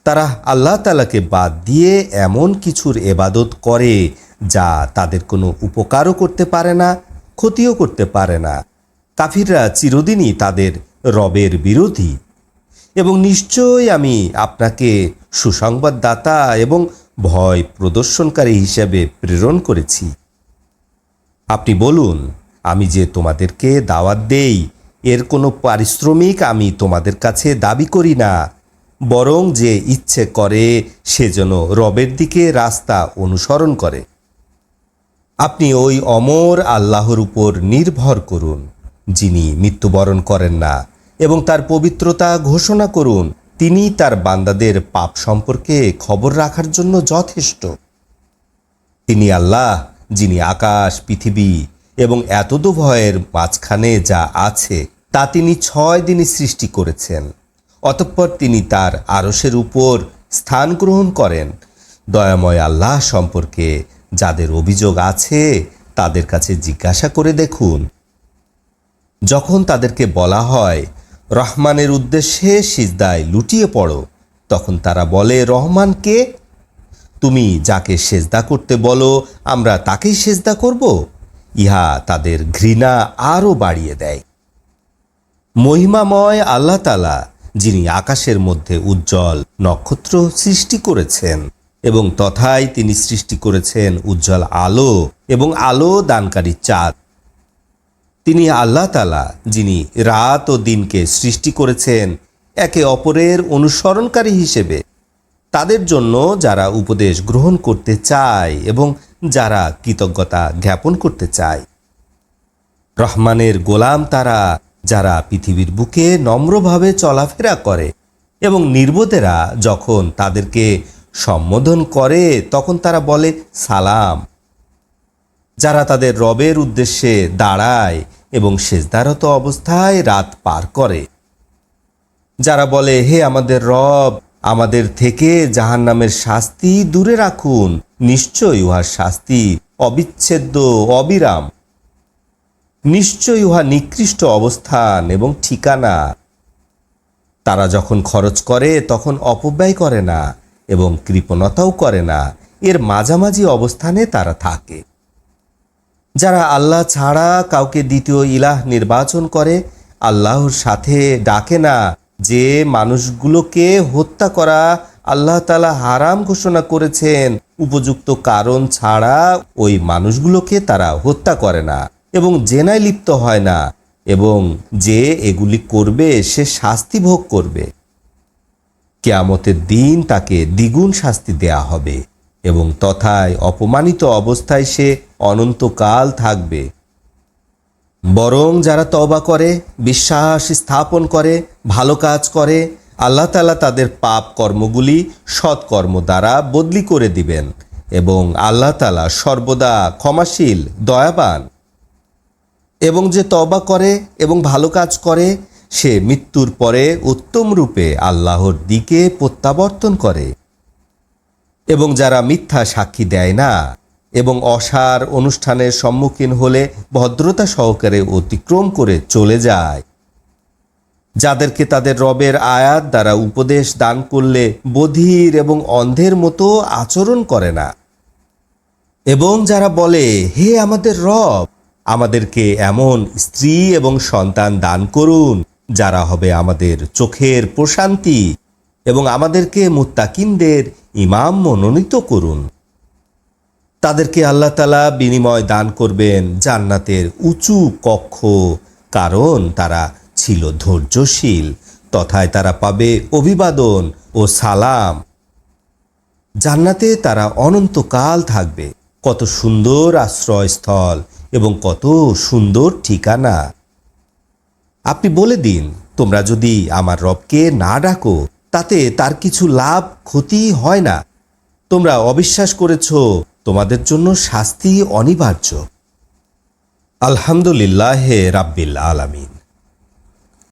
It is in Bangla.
তারা আল্লাহ তাআলাকে বাদ দিয়ে এমন কিছুর ইবাদত করে যা তাদের কোনো উপকারও করতে পারে না, ক্ষতিও করতে পারে না। কাফিররা চিরদিনই তাদের রবের বিরোধী। এবং নিশ্চয়ই আমি আপনাকে সুসংবাদদাতা এবং ভয় প্রদর্শনকারী হিসেবে প্রেরণ করেছি। আপনি বলুন, আমি যে তোমাদেরকে দাওয়াত দেই এর কোনো পারিশ্রমিক আমি তোমাদের কাছে দাবি করি না, বরং যে ইচ্ছে করে সে যেন রবের দিকে রাস্তা অনুসরণ করে। আপনি ওই অমর আল্লাহর উপর নির্ভর করুন, যিনি মৃত্যুবরণ করেন না, এবং তার পবিত্রতা ঘোষণা করুন। তিনি তার বান্দাদের পাপ সম্পর্কে খবর রাখার জন্য যথেষ্ট। তিনি আল্লাহ, যিনি আকাশ, পৃথিবী এবং এতদ ভয়ের মাঝখানে যা আছে তা তিনি 6 দিনই সৃষ্টি করেছেন। অতঃপর তিনি তার আরশের উপর স্থান গ্রহণ করেন। দয়াময় আল্লাহ সম্পর্কে যাদের অভিযোগ আছে তাদের কাছে জিজ্ঞাসা করে দেখুন। যখন তাদেরকে বলা হয় রহমানের উদ্দেশ্যে সিজদায় লুটিয়ে পড়ো, তখন তারা বলে, রহমান কে? তুমি যাকে সেজদা করতে বলো আমরা তাকেই সেজদা করব। ইহা তাদের ঘৃণা আরও বাড়িয়ে দেয়। মহিমাময় আল্লাহ তাআলা, যিনি আকাশের মধ্যে উজ্জ্বল নক্ষত্র সৃষ্টি করেছেন এবং তথায় তিনি সৃষ্টি করেছেন উজ্জ্বল আলো এবং আলো দানকারী চাঁদ। তিনি আল্লাহ তাআলা, যিনি রাত ও দিনকে সৃষ্টি করেছেন একে অপরের অনুসরণকারী হিসেবে, তাদের জন্য যারা উপদেশ গ্রহণ করতে চায় এবং যারা কৃতজ্ঞতা জ্ঞাপন করতে চায়। রহমানের গোলাম তারা, যারা পৃথিবীর বুকে নম্রভাবে চলাফেরা করে এবং নির্বোধেরা যখন তাদেরকে সম্বোধন করে তখন তারা বলে সালাম। যারা তাদের রবের উদ্দেশ্যে দাঁড়ায় এবং সেজদারত অবস্থায় রাত পার করে। যারা বলে, হে আমাদের রব, আমাদের থেকে জাহান্নামের শাস্তি দূরে রাখুন, নিশ্চয়ই উহার শাস্তি অবিচ্ছেদ্য, অবিরাম। নিশ্চয়ই উহা নিকৃষ্ট অবস্থান এবং ঠিকানা। তারা যখন খরচ করে তখন অপব্যয় করে না এবং কৃপণতাও করে না, এর মাঝামাঝি অবস্থানে তারা থাকে। যারা আল্লাহ ছাড়া কাউকে দ্বিতীয় ইলাহ নির্বাচন করে, আল্লাহর সাথে ডাকে না, যে মানুষগুলোকে হত্যা করা আল্লাহ তাআলা হারাম ঘোষণা করেছেন, উপযুক্ত কারণ ছাড়া ওই মানুষগুলোকে তারা হত্যা করে না এবং জেনায় লিপ্ত হয় না, এবং যে এগুলি করবে সে শাস্তি ভোগ করবে। কিয়ামতের দিন তাকে দ্বিগুণ শাস্তি দেয়া হবে এবং তথায় অপমানিত অবস্থায় সে অনন্তকাল থাকবে। বরং যারা তওবা করে, বিশ্বাস স্থাপন করে, ভালো কাজ করে, আল্লাহ তাআলা তাদের পাপ কর্মগুলি সৎকর্ম দ্বারা বদলি করে দিবেন এবং আল্লাহ তাআলা সর্বদা ক্ষমাশীল, দয়াবান। এবং যে তওবা করে এবং ভালো কাজ করে সে মৃত্যুর পরে উত্তম রূপে আল্লাহর দিকে প্রত্যাবর্তন করে। এবং যারা মিথ্যা সাক্ষী দেয় না এবং অসার অনুষ্ঠানের সম্মুখীন হলে ভদ্রতা সহকারে অতিক্রম করে চলে যায়, যাদেরকে তাদের রবের আয়াত দ্বারা উপদেশ দান করলে বধির এবং অন্ধের মতো আচরণ করে না, এবং যারা বলে, হে আমাদের রব, আমাদেরকে এমন স্ত্রী এবং সন্তান দান করুন যারা হবে আমাদের চোখের প্রশান্তি, এবং আমাদেরকে মুত্তাকিনদের ইমাম মনোনীত করুন। তাদেরকে আল্লাহ তাআলা বিনিময় দান করবেন জান্নাতের উঁচু কক্ষ, কারণ তারা ছিল ধৈর্যশীল। তথায় তারা পাবে অভিবাদন ও সালাম। জান্নাতে তারা অনন্তকাল থাকবে। কত সুন্দর আশ্রয়স্থল এবং কত সুন্দর ঠিকানা। আপনি বলে দিন, তোমরা যদি আমার রবকে না ডাকো তাতে তার কিছু লাভ ক্ষতি হয় না। তোমরা অবিশ্বাস করেছ, তোমাদের জন্য শাস্তি অনিবার্য। আলহামদুলিল্লাহ রাব্বিল আলামিন।